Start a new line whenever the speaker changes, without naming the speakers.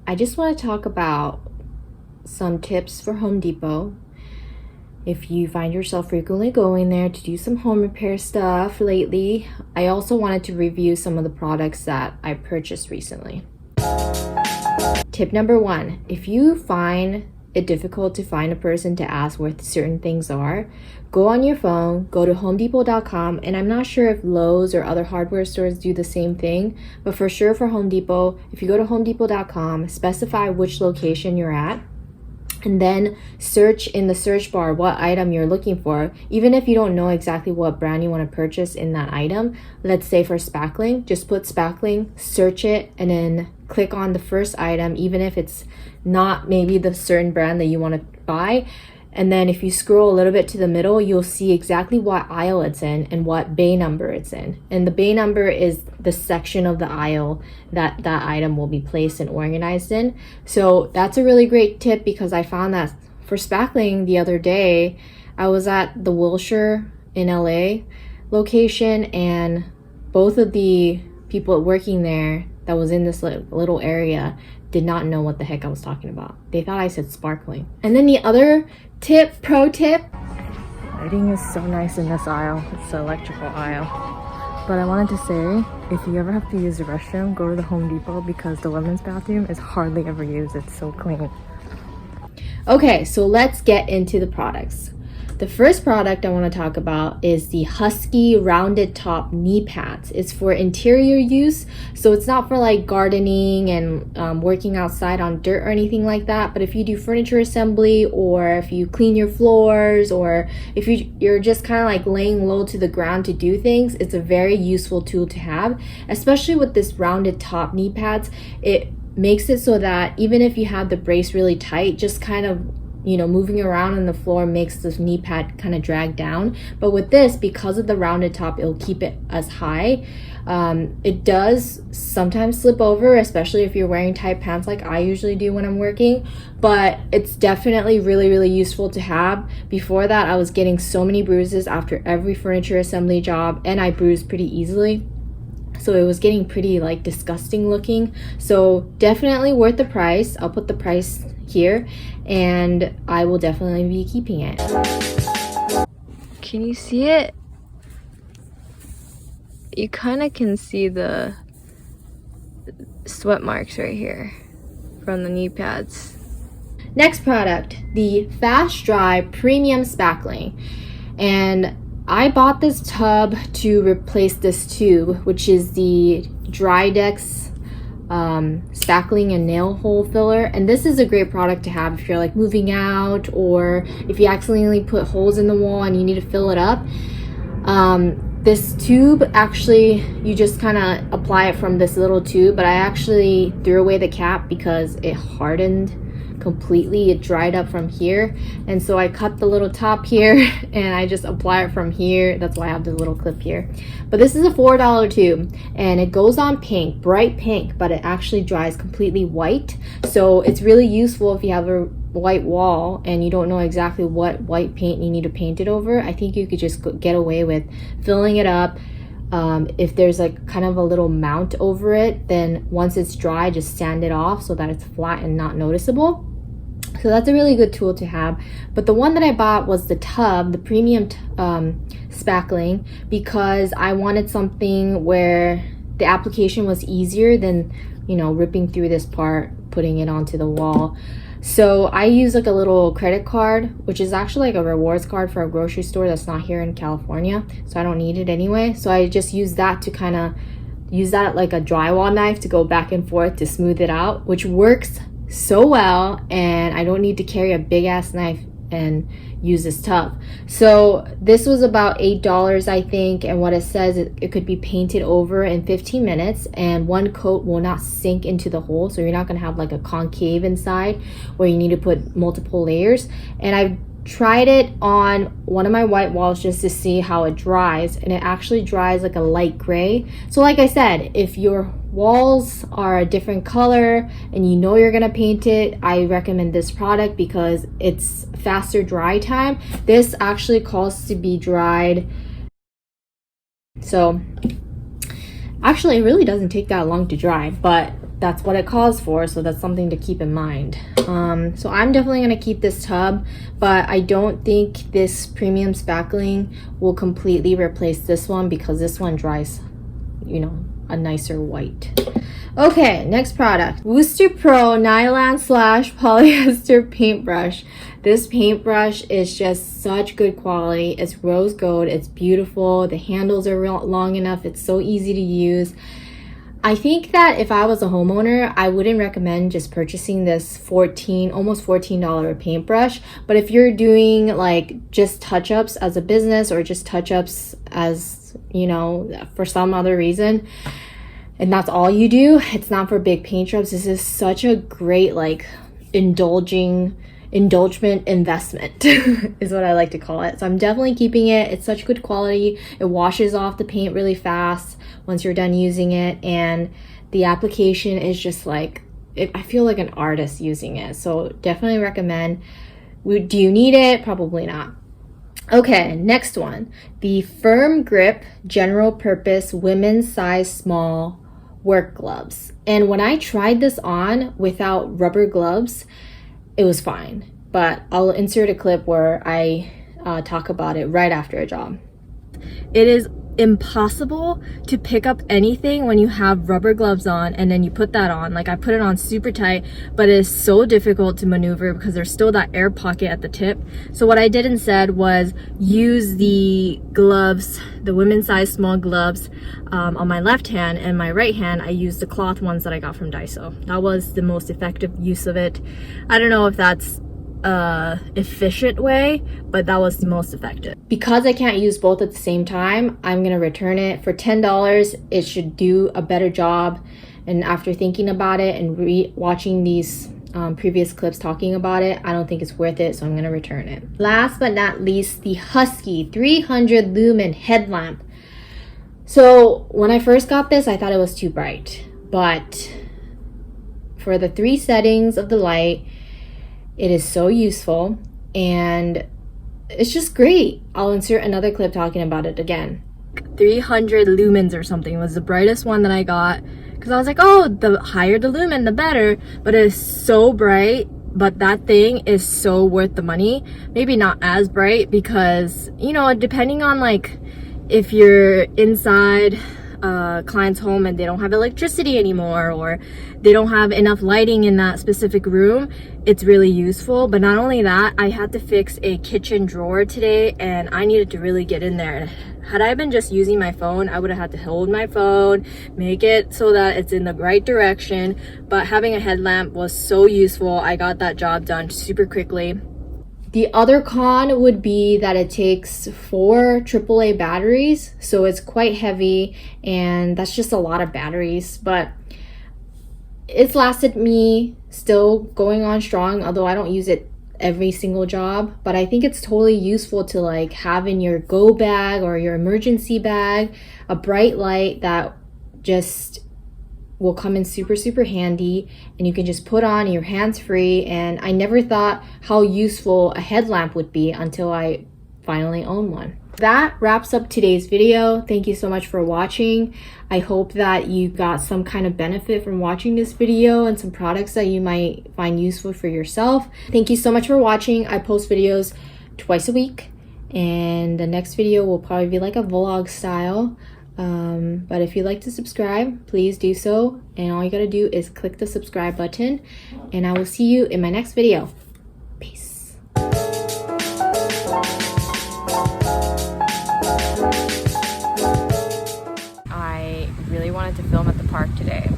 I just want to talk about some tips for Home Depot. If you find yourself frequently going there to do some home repair stuff lately, I also wanted to review some of the products that I purchased recently. Tip number 1, if you find it difficult to find a person to ask where certain things are, go on your phone, go to homedepot.com, and I'm not sure if Lowe's or other hardware stores do the same thing, but for sure for Home Depot, if you go to homedepot.com, specify which location you're at, and then search in the search bar what item you're looking for. Even if you don't know exactly what brand you want to purchase in that item, let's say for Spackling, just put Spackling, search it, and then click on the first item, even if it's not maybe the certain brand that you want to buy. And then if you scroll a little bit to the middle, you'll see exactly what aisle it's in and what bay number it's in. And the bay number is the section of the aisle that that item will be placed and organized in. So that's a really great tip, because I found that for Spackling the other day, I was at the Wilshire in LA location, and both of the people working there that was in this little area did not know what the heck I was talking about. They thought I said sparkling. And then the other tip, pro tip, lighting is so nice in this aisle. It's the electrical aisle. But I wanted to say, if you ever have to use the restroom, go to the Home Depot, because the women's bathroom is hardly ever used. It's so clean. Okay, so let's get into the products. The first product I want to talk about is the Husky rounded top knee pads. It's for interior use, so it's not for like gardening and working outside on dirt or anything like that. But if you do furniture assembly, or if you clean your floors, or if you're just kind of like laying low to the ground to do things, it's a very useful tool to have, especially with this rounded top knee pads. It makes it so that even if you have the brace really tight, just kind of moving around on the floor makes this knee pad kind of drag down. But with this, because of the rounded top, it'll keep it as high. It does sometimes slip over, especially if you're wearing tight pants like I usually do when I'm working, but it's definitely really, really useful to have. Before that, I was getting so many bruises after every furniture assembly job, and I bruised pretty easily. So it was getting pretty like disgusting looking. So definitely worth the price. I'll put the price here, and I will definitely be keeping it. Can you see it? You kind of can see the sweat marks right here from the knee pads. Next product, the Fast Dry Premium Spackling. And I bought this tub to replace this tube, which is the Drydex spackling and nail hole filler. And this is a great product to have if you're like moving out, or if you accidentally put holes in the wall and you need to fill it up. This tube, actually, you just kind of apply it from this little tube, but I actually threw away the cap because it hardened completely. It dried up from here, and so I cut the little top here and I just apply it from here. That's why I have this little clip here. But this is a $4 tube, and it goes on pink, bright pink, but it actually dries completely white. So it's really useful if you have a white wall and you don't know exactly what white paint you need to paint it over. I think you could just get away with filling it up. If there's like kind of a little mount over it, then once it's dry, just sand it off so that it's flat and not noticeable. So that's a really good tool to have. But the one that I bought was the tub, the premium spackling, because I wanted something where the application was easier than ripping through this part, putting it onto the wall. So I use like a little credit card, which is actually like a rewards card for a grocery store that's not here in California, so I don't need it anyway. So I just use that to kind of use that like a drywall knife to go back and forth to smooth it out, which works so well, and I don't need to carry a big ass knife and use this tub. So this was about $8, I think, and what it says, it could be painted over in 15 minutes, and one coat will not sink into the hole, so you're not going to have like a concave inside where you need to put multiple layers. And I've tried it on one of my white walls just to see how it dries, and it actually dries like a light gray. So like I said, if your walls are a different color and you're gonna paint it, I recommend this product because it's faster dry time. This actually calls to be dried, so actually it really doesn't take that long to dry, but that's what it calls for, so that's something to keep in mind. So I'm definitely going to keep this tub, but I don't think this premium spackling will completely replace this one because this one dries, you know, a nicer white. Okay, next product, Wooster Pro Nylon / Polyester Paintbrush. This paintbrush is just such good quality. It's rose gold, it's beautiful, the handles are long enough, it's so easy to use. I think that if I was a homeowner, I wouldn't recommend just purchasing this almost $14 paintbrush. But if you're doing like just touch-ups as a business or just touch-ups as, you know, for some other reason, and that's all you do, it's not for big paint jobs. This is such a great like indulgent investment is what I like to call it. So I'm definitely keeping it. It's such good quality. It washes off the paint really fast once you're done using it, and the application is just like, I feel like an artist using it. So definitely recommend. Do you need it? Probably not. Okay, next one, the Firm Grip General Purpose Women's Size Small Work Gloves. And when I tried this on without rubber gloves, it was fine, but I'll insert a clip where I talk about it right after a job. It is impossible to pick up anything when you have rubber gloves on and then you put that on. Like, I put it on super tight, but it is so difficult to maneuver because there's still that air pocket at the tip. So what I did instead was use the gloves, the women's size small gloves on my left hand, and my right hand I used the cloth ones that I got from Daiso. That was the most effective use of it. I don't know if that's efficient way, but that was the most effective. Because I can't use both at the same time, I'm gonna return it for $10. It should do a better job, and after thinking about it and watching these previous clips talking about it, I don't think it's worth it, so I'm gonna return it. Last but not least, the Husky 300 Lumen headlamp. So when I first got this, I thought it was too bright, but for the 3 settings of the light, it is so useful and it's just great. I'll insert another clip talking about it again. 300 lumens or something was the brightest one that I got, because I was like, oh, the higher the lumen, the better. But it is so bright, but that thing is so worth the money. Maybe not as bright because, you know, depending on like if you're inside client's home and they don't have electricity anymore, or they don't have enough lighting in that specific room, it's really useful. But not only that, I had to fix a kitchen drawer today and I needed to really get in there. Had I been just using my phone, I would have had to hold my phone, make it so that it's in the right direction. But having a headlamp was so useful. I got that job done super quickly. The other con would be that it takes 4 AAA batteries, so it's quite heavy, and that's just a lot of batteries. But it's lasted me still going on strong, although I don't use it every single job. But I think it's totally useful to like have in your go bag or your emergency bag a bright light that just will come in super handy, and you can just put on your hands free. And I never thought how useful a headlamp would be until I finally own one. That wraps up today's video. Thank you so much for watching. I hope that you got some kind of benefit from watching this video and some products that you might find useful for yourself. Thank you so much for watching. I post videos twice a week, and the next video will probably be like a vlog style. But if you'd like to subscribe, please do so, and all you gotta do is click the subscribe button, and I will see you in my next video. Peace. I really wanted to film at the park today,